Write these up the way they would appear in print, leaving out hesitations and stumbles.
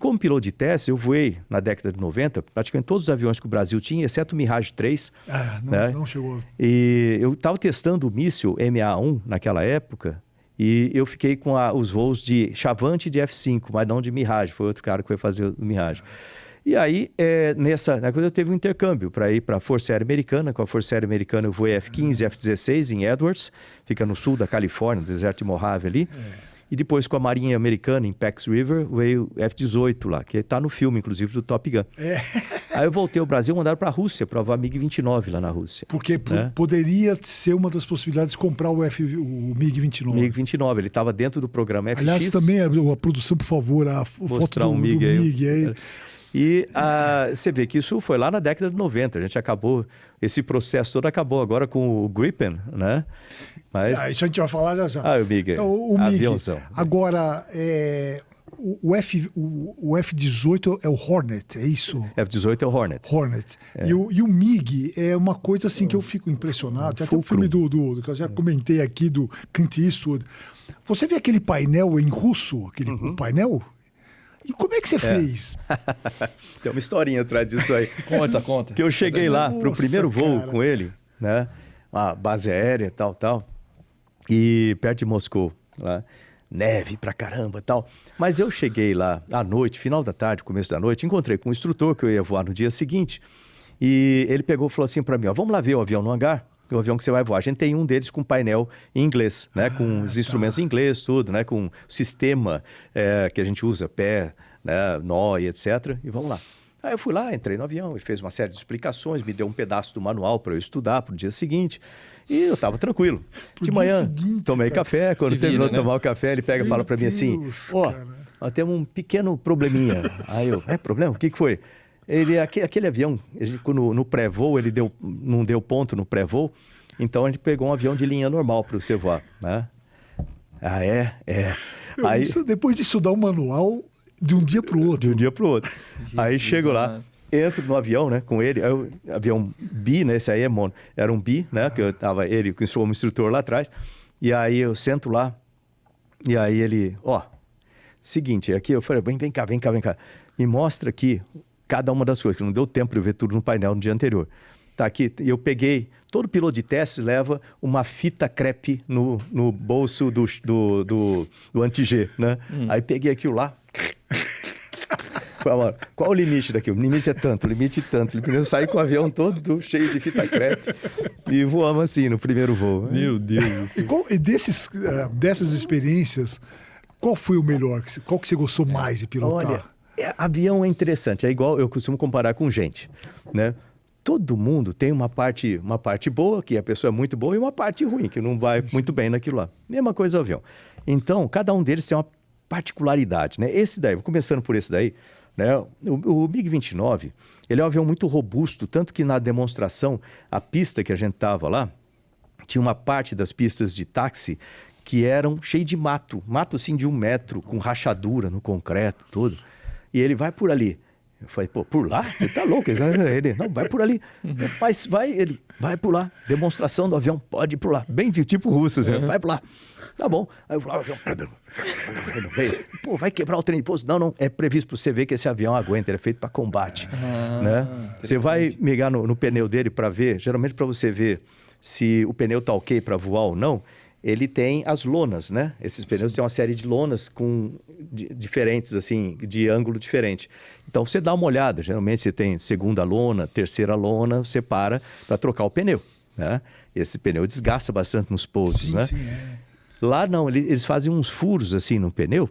como piloto de teste, eu voei na década de 90, praticamente todos os aviões que o Brasil tinha, exceto o Mirage 3. Não chegou. E eu estava testando o míssil MA1 naquela época, e eu fiquei com os voos de Chavante de F5, mas não de Mirage, foi outro cara que foi fazer o Mirage. E aí, na coisa eu teve um intercâmbio para ir para a Força Aérea Americana. Com a Força Aérea Americana eu voei F-15 e F-16 em Edwards, fica no sul da Califórnia, no deserto de Mojave ali. E depois com a Marinha Americana em Pax River, veio F-18 lá, que está no filme, inclusive, do Top Gun. Aí eu voltei ao Brasil, mandaram para a Rússia, para voar MiG-29 lá na Rússia. Porque poderia ser uma das possibilidades de comprar o MiG-29. MiG-29, ele estava dentro do programa FX. Aliás, também a produção, por favor, a foto do MiG aí. E você vê que isso foi lá na década de 90. A gente acabou, esse processo todo acabou agora com o Gripen, né? Mas... isso a gente vai falar já já. O MiG, então, o MiG. Aviãozão. Agora, o F-18 é o Hornet, é isso? F-18 é o Hornet. E o MiG é uma coisa assim que eu fico impressionado. Tem até um filme que eu já comentei aqui, do Clint Eastwood. Você vê aquele painel em russo, o painel? E como é que você fez? Tem uma historinha atrás disso aí. Conta. Que eu cheguei lá para o primeiro voo com ele, né? Uma base aérea, tal. E perto de Moscou, lá. Neve pra caramba e tal. Mas eu cheguei lá à noite, final da tarde, começo da noite, encontrei com um instrutor que eu ia voar no dia seguinte. E ele pegou e falou assim para mim, vamos lá ver o avião no hangar? O avião que você vai voar. A gente tem um deles com painel em inglês, né? Com os instrumentos em inglês, tudo, né? Com o sistema que a gente usa, pé, né? Nó e etc. E vamos lá. Aí eu fui lá, entrei no avião, ele fez uma série de explicações, me deu um pedaço do manual para eu estudar para o dia seguinte. E eu estava tranquilo. De manhã, tomei café. Quando terminou de tomar o café, ele pega e fala para mim assim, nós temos um pequeno probleminha. Aí eu, problema? O que foi? Aquele avião, no pré-voo, ele não deu ponto no pré-voo, então a gente pegou um avião de linha normal para você voar, né? Aí, depois de estudar o manual, de um dia para o outro. Aí chego lá, entro no avião, né, com ele, avião bi, né, esse aí era um bi, né, que eu tava, ele como instrutor lá atrás, e aí eu sento lá, e aí ele, seguinte, aqui eu falei, vem cá, me mostra aqui cada uma das coisas, que não deu tempo para eu ver tudo no painel no dia anterior. Tá aqui, e eu peguei, todo piloto de teste leva uma fita crepe no bolso do anti-G, né? Aí peguei aquilo lá. Qual o limite daqui? O limite é tanto, o limite é tanto. Eu saí com o avião todo cheio de fita crepe e voamos assim no primeiro voo. Meu Deus. E dessas experiências, qual foi o melhor? Qual que você gostou mais de pilotar? Olha, avião é interessante, é igual eu costumo comparar com gente, né? Todo mundo tem uma parte boa, que a pessoa é muito boa, e uma parte ruim, que não vai muito bem naquilo lá. Mesma coisa o avião. Então, cada um deles tem uma particularidade, né? Esse daí, começando por esse daí, né? O MiG-29, ele é um avião muito robusto, tanto que na demonstração, a pista que a gente estava lá, tinha uma parte das pistas de táxi que eram cheias de mato assim de 1 metro, com rachadura no concreto, tudo. E ele vai por ali. Eu falei, por lá? Você tá louco? Ele, não, vai por ali. Mas ele vai por lá. Demonstração do avião, pode ir por lá. Bem de tipo russo, assim, vai por lá. Tá bom. Aí eu falei, vai quebrar o trem de pouso. Não, é previsto para você ver que esse avião aguenta, ele é feito para combate. Né? Você vai mirar no pneu dele para ver, geralmente para você ver se o pneu tá ok para voar ou não, ele tem as lonas, né? Esses pneus têm uma série de lonas diferentes, assim, de ângulo diferente. Então, você dá uma olhada. Geralmente, você tem segunda lona, terceira lona, você para trocar o pneu, né? Esse pneu desgasta bastante nos pousos, né? Lá, não. Eles fazem uns furos, assim, no pneu,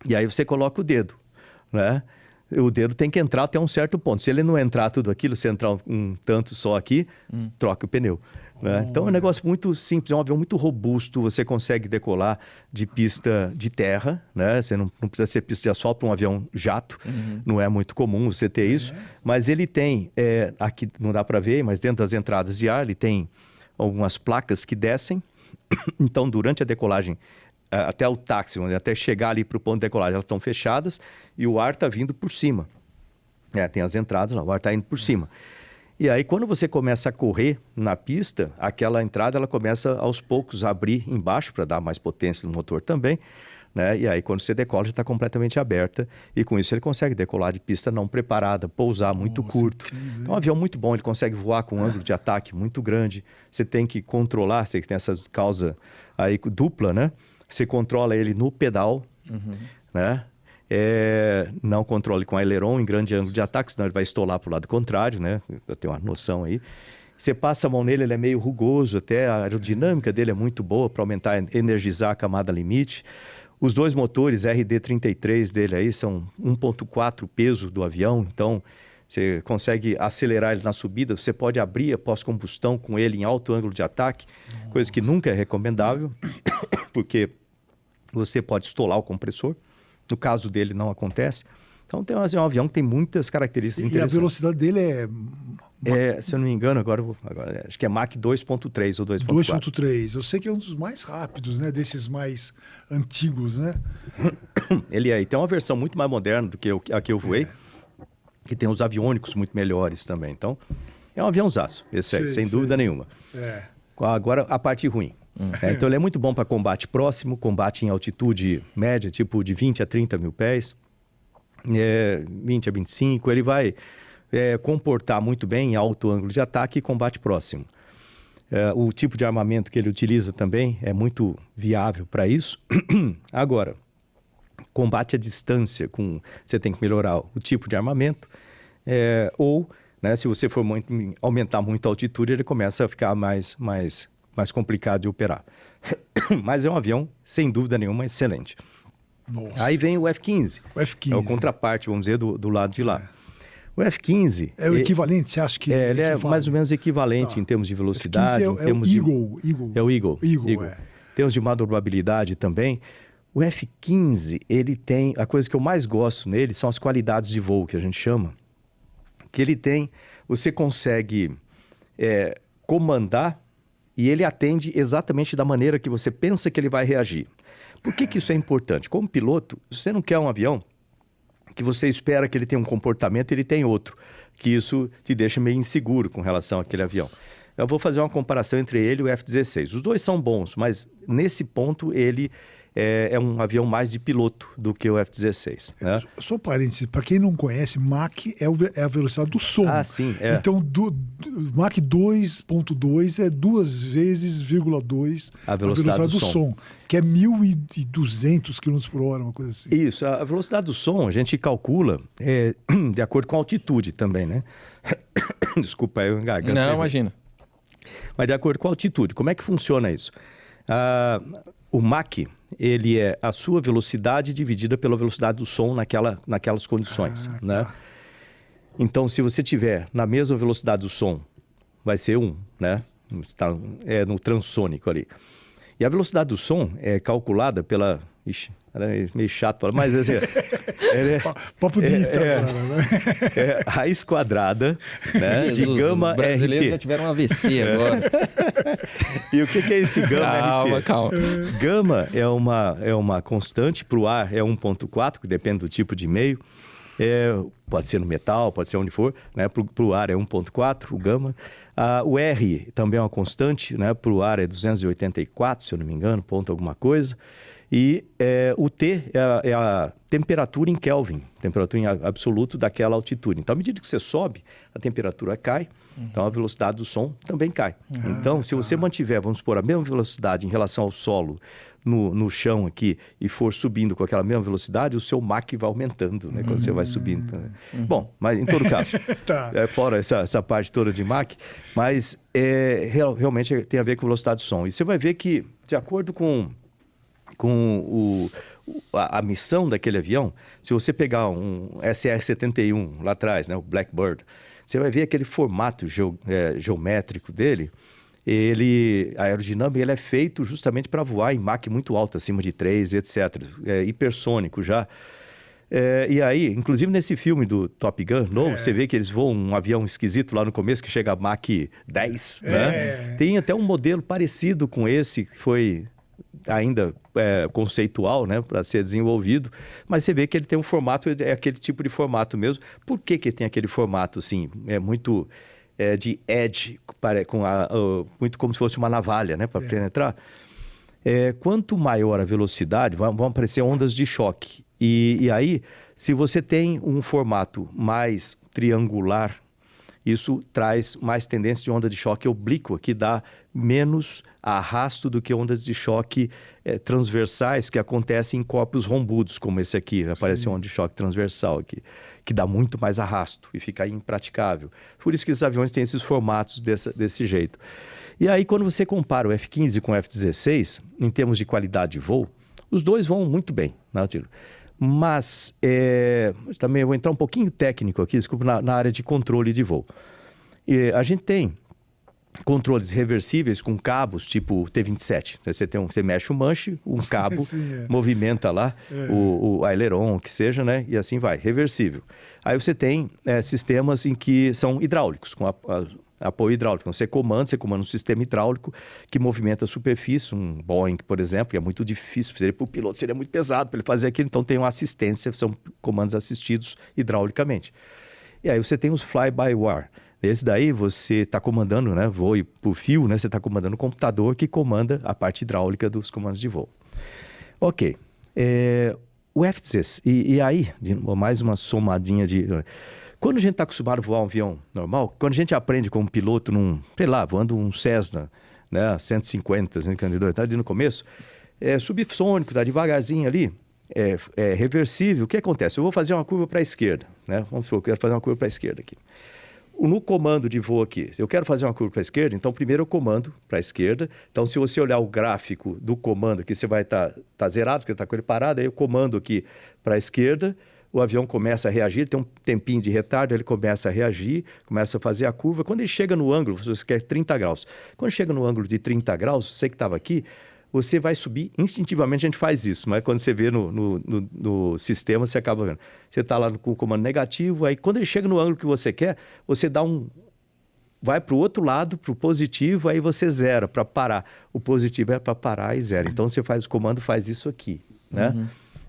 e aí você coloca o dedo, né? O dedo tem que entrar até um certo ponto. Se ele não entrar tudo aquilo, se entrar um tanto só aqui, troca o pneu. Né? Então é um negócio muito simples, é um avião muito robusto, você consegue decolar de pista de terra, né? Você não precisa ser pista de asfalto para um avião jato, não é muito comum você ter isso, mas ele tem, aqui não dá para ver, mas dentro das entradas de ar ele tem algumas placas que descem, então durante a decolagem, até o táxi, até chegar ali para o ponto de decolagem, elas estão fechadas e o ar está vindo por cima. Tem as entradas lá, o ar está indo por cima. E aí, quando você começa a correr na pista, aquela entrada ela começa aos poucos a abrir embaixo para dar mais potência no motor também, né? E aí, quando você decola, já está completamente aberta. E com isso, ele consegue decolar de pista não preparada, pousar muito curto. Então, é um avião muito bom. Ele consegue voar com um ângulo de ataque muito grande. Você tem que controlar, você que tem essa causa aí dupla, né? Você controla ele no pedal, né? Não controle com aileron em grande ângulo de ataque, senão ele vai estolar para o lado contrário, né? Eu tenho uma noção aí. Você passa a mão nele, ele é meio rugoso, até a aerodinâmica dele é muito boa para aumentar, energizar a camada limite. Os dois motores RD33 dele aí são 1.4 peso do avião, então você consegue acelerar ele na subida, você pode abrir a pós-combustão com ele em alto ângulo de ataque, coisa que nunca é recomendável, porque você pode estolar o compressor. No caso dele não acontece. Então tem um avião que tem muitas características interessantes. E a velocidade dele se eu não me engano, agora acho que é Mach 2.3 ou 2.4. 2.3. Eu sei que é um dos mais rápidos, né? Desses mais antigos, né? Ele tem uma versão muito mais moderna do que a que eu voei, que tem os aviônicos muito melhores também. Então, é um aviãozaço, esse aí, sem dúvida nenhuma. Agora, a parte ruim. Então, ele é muito bom para combate próximo, combate em altitude média, tipo de 20 a 30 mil pés, 20 a 25. Ele vai comportar muito bem em alto ângulo de ataque e combate próximo. O tipo de armamento que ele utiliza também é muito viável para isso. Agora, combate à distância, você tem que melhorar o tipo de armamento, ou, né, se você for aumentar muito a altitude, ele começa a ficar mais complicado de operar. Mas é um avião, sem dúvida nenhuma, excelente. Nossa. Aí vem o F-15. O F-15. É o contraparte, vamos dizer, do lado de lá. O F-15... É o equivalente, você acha que ele é mais ou menos equivalente em termos de velocidade. F-15 É o Eagle. Em termos de manobrabilidade também. O F-15, ele tem... A coisa que eu mais gosto nele são as qualidades de voo, que a gente chama. Que ele tem... Você consegue comandar e ele atende exatamente da maneira que você pensa que ele vai reagir. Por que isso é importante? Como piloto, você não quer um avião que você espera que ele tenha um comportamento e ele tem outro, que isso te deixa meio inseguro com relação àquele avião. Eu vou fazer uma comparação entre ele e o F-16. Os dois são bons, mas nesse ponto ele é um avião mais de piloto do que o F-16. Né? Só um parênteses, para quem não conhece, Mach é a velocidade do som. Ah, sim. Então, Mach 2.2 é 2 vezes, 2 a velocidade do som, que é 1.200 km por hora, uma coisa assim. Isso, a velocidade do som a gente calcula de acordo com a altitude também, né? Desculpa, eu engasguei. Não, imagina. Mas de acordo com a altitude, como é que funciona isso? O Mach, ele é a sua velocidade dividida pela velocidade do som naquelas condições, né? Então, se você tiver na mesma velocidade do som, vai ser 1, né? No transônico ali. E a velocidade do som é calculada pela... Ixi, é meio chato, mas assim... Papo de raiz quadrada, né? Jesus, de gama os brasileiros RT. já tiveram um AVC agora. E o que é esse gama RT? Calma. Gama é uma constante, para o ar é 1.4, que depende do tipo de meio. Pode ser no metal, pode ser onde for, né? Para o ar é 1.4, o gama. O R também é uma constante, né? Para o ar é 284, se eu não me engano, ponto alguma coisa. E o T é a temperatura em Kelvin, temperatura em absoluto daquela altitude. Então, à medida que você sobe, a temperatura cai, então a velocidade do som também cai. Então, se você mantiver, vamos supor, a mesma velocidade em relação ao solo no chão aqui e for subindo com aquela mesma velocidade, o seu Mach vai aumentando, né, quando você vai subindo. Bom, mas em todo caso, fora essa parte toda de Mach, mas realmente tem a ver com velocidade do som. E você vai ver que, de acordo com a missão daquele avião, se você pegar um SR-71 lá atrás, né, o Blackbird, você vai ver aquele formato geométrico dele. A aerodinâmica ele é feito justamente para voar em Mach muito alto, acima de 3, etc. Hipersônico já. E aí, inclusive nesse filme do Top Gun novo, você vê que eles voam um avião esquisito lá no começo, que chega a Mach 10. Né? Tem até um modelo parecido com esse, que foi ainda conceitual, né, para ser desenvolvido, mas você vê que ele tem um formato, é aquele tipo de formato mesmo. Por que tem aquele formato assim? É muito de edge, muito como se fosse uma navalha, né, para penetrar. quanto maior a velocidade, vão aparecer ondas de choque. E aí, se você tem um formato mais triangular, isso traz mais tendência de onda de choque oblíqua, que dá menos arrasto do que ondas de choque transversais que acontecem em corpos rombudos, como esse aqui. Aparece uma onda de choque transversal aqui, que dá muito mais arrasto e fica impraticável. Por isso que esses aviões têm esses formatos desse jeito. E aí, quando você compara o F-15 com o F-16, em termos de qualidade de voo, os dois vão muito bem, né, Tilo? Mas também eu vou entrar um pouquinho técnico aqui, desculpa, na área de controle de voo. A gente tem controles reversíveis com cabos tipo T-27. Você mexe o manche, um cabo movimenta lá o aileron, o que seja, né? E assim vai, reversível. Aí você tem sistemas em que são hidráulicos, com apoio hidráulico. Então, você comanda um sistema hidráulico que movimenta a superfície, um Boeing, por exemplo, que é muito difícil, para o piloto seria muito pesado para ele fazer aquilo, então tem uma assistência, são comandos assistidos hidraulicamente. E aí você tem os fly-by-wire. Esse daí você está comandando, né, voo por fio, né, você está comandando o computador que comanda a parte hidráulica dos comandos de voo. Ok. O F-16, e aí, mais uma somadinha de... Quando a gente está acostumado a voar um avião normal, quando a gente aprende como piloto voando um Cessna, né, 150, tá ali no começo, subsônico, tá devagarzinho ali, reversível, o que acontece? Eu vou fazer uma curva para a esquerda, né? Vamos supor, eu quero fazer uma curva para a esquerda aqui. No comando de voo aqui, eu quero fazer uma curva para a esquerda, então primeiro eu comando para a esquerda. Então, se você olhar o gráfico do comando aqui, você vai estar zerado, porque está com ele parado, aí eu comando aqui para a esquerda, o avião começa a reagir, tem um tempinho de retardo, ele começa a reagir, começa a fazer a curva. Quando ele chega no ângulo, você quer 30 graus. Quando chega no ângulo de 30 graus, você que estava aqui, você vai subir, instintivamente a gente faz isso, mas quando você vê no sistema, você acaba vendo. Você está lá com o comando negativo, aí quando ele chega no ângulo que você quer, você vai para o outro lado, para o positivo, aí você zera para parar. O positivo é para parar e zero. Então você faz o comando, faz isso aqui, né? Uhum.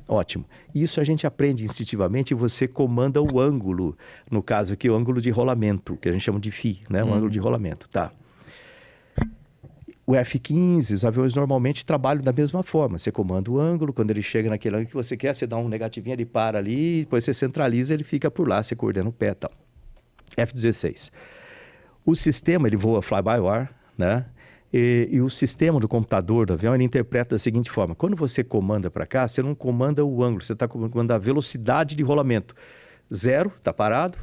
Ótimo. Isso a gente aprende instintivamente e você comanda o ângulo, no caso aqui, o ângulo de rolamento, que a gente chama de FI, né? O ângulo de rolamento, tá? O F-15, os aviões normalmente trabalham da mesma forma. Você comanda o ângulo, quando ele chega naquele ângulo que você quer, você dá um negativinho, ele para ali, depois você centraliza, ele fica por lá, você coordena o pé e tal. F-16. O sistema, ele voa fly-by-wire, né? E o sistema do computador do avião, ele interpreta da seguinte forma. Quando você comanda para cá, você não comanda o ângulo, você está comandando a velocidade de rolamento. 0, está parado.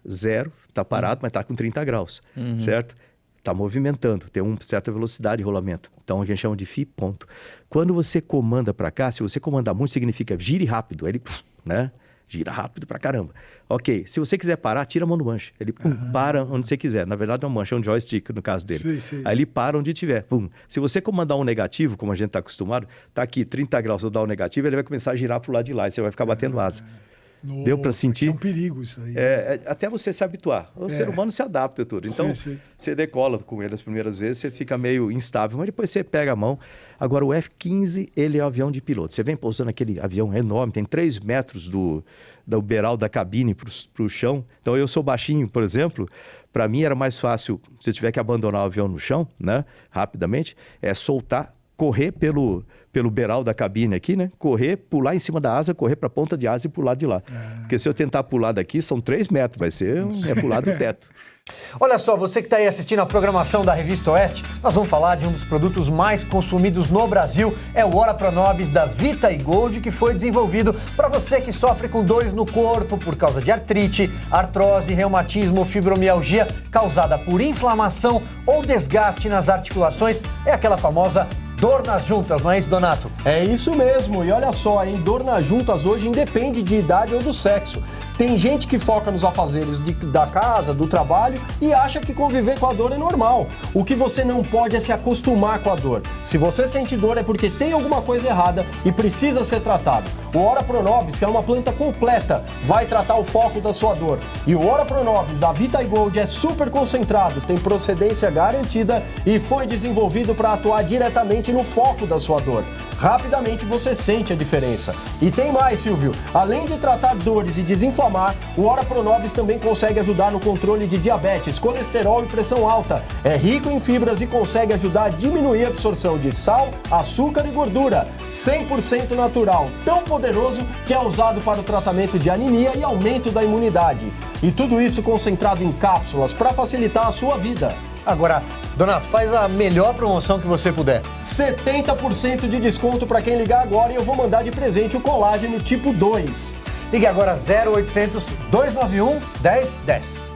0, está parado, mas está com 30 graus, certo? Está movimentando, tem uma certa velocidade de rolamento. Então, a gente chama de FI ponto. Quando você comanda para cá, se você comandar muito, significa gire rápido. Ele, né? Gira rápido pra caramba. Ok, se você quiser parar, tira a mão do manche. Ele para onde você quiser. Na verdade, não é um manche, é um joystick no caso dele. Sim. Aí ele para onde tiver. Pum. Se você comandar um negativo, como a gente está acostumado, tá aqui 30 graus, eu dar um negativo, ele vai começar a girar pro lado de lá e você vai ficar batendo asa. Nossa, deu para sentir? É um perigo isso aí. Até você se habituar. O ser humano se adapta a tudo. Então, você decola com ele as primeiras vezes, você fica meio instável, mas depois você pega a mão. Agora, o F-15, ele é um avião de piloto. Você vem pousando aquele avião enorme, tem 3 metros do beiral da cabine para o chão. Então, eu sou baixinho, por exemplo. Para mim, era mais fácil, se eu tiver que abandonar o avião no chão, né, rapidamente, soltar, correr pelo beiral da cabine aqui, né? Correr, pular em cima da asa, correr para a ponta de asa e pular de lá. Porque se eu tentar pular daqui, são 3 metros, vai ser pular do teto. Olha só, você que está aí assistindo a programação da Revista Oeste, nós vamos falar de um dos produtos mais consumidos no Brasil, é o Ora Pronobis da Vita e Gold, que foi desenvolvido para você que sofre com dores no corpo por causa de artrite, artrose, reumatismo, fibromialgia causada por inflamação ou desgaste nas articulações, é aquela famosa dor nas juntas, não é isso, Donato? É isso mesmo, e olha só, hein? Dor nas juntas hoje independe de idade ou do sexo. Tem gente que foca nos afazeres da casa, do trabalho e acha que conviver com a dor é normal. O que você não pode é se acostumar com a dor. Se você sente dor é porque tem alguma coisa errada e precisa ser tratado. O Ora Pronobis, que é uma planta completa, vai tratar o foco da sua dor. E o Ora Pronobis da Vita e Gold é super concentrado, tem procedência garantida e foi desenvolvido para atuar diretamente exatamente no foco da sua dor. Rapidamente você sente a diferença. E tem mais, Silvio. Além de tratar dores e desinflamar, o Ora Pronobis também consegue ajudar no controle de diabetes, colesterol e pressão alta. É rico em fibras e consegue ajudar a diminuir a absorção de sal, açúcar e gordura. 100% natural, tão poderoso que é usado para o tratamento de anemia e aumento da imunidade. E tudo isso concentrado em cápsulas para facilitar a sua vida. Agora, Donato, faz a melhor promoção que você puder. 70% de desconto para quem ligar agora e eu vou mandar de presente o colágeno tipo 2. Ligue agora 0800 291 1010.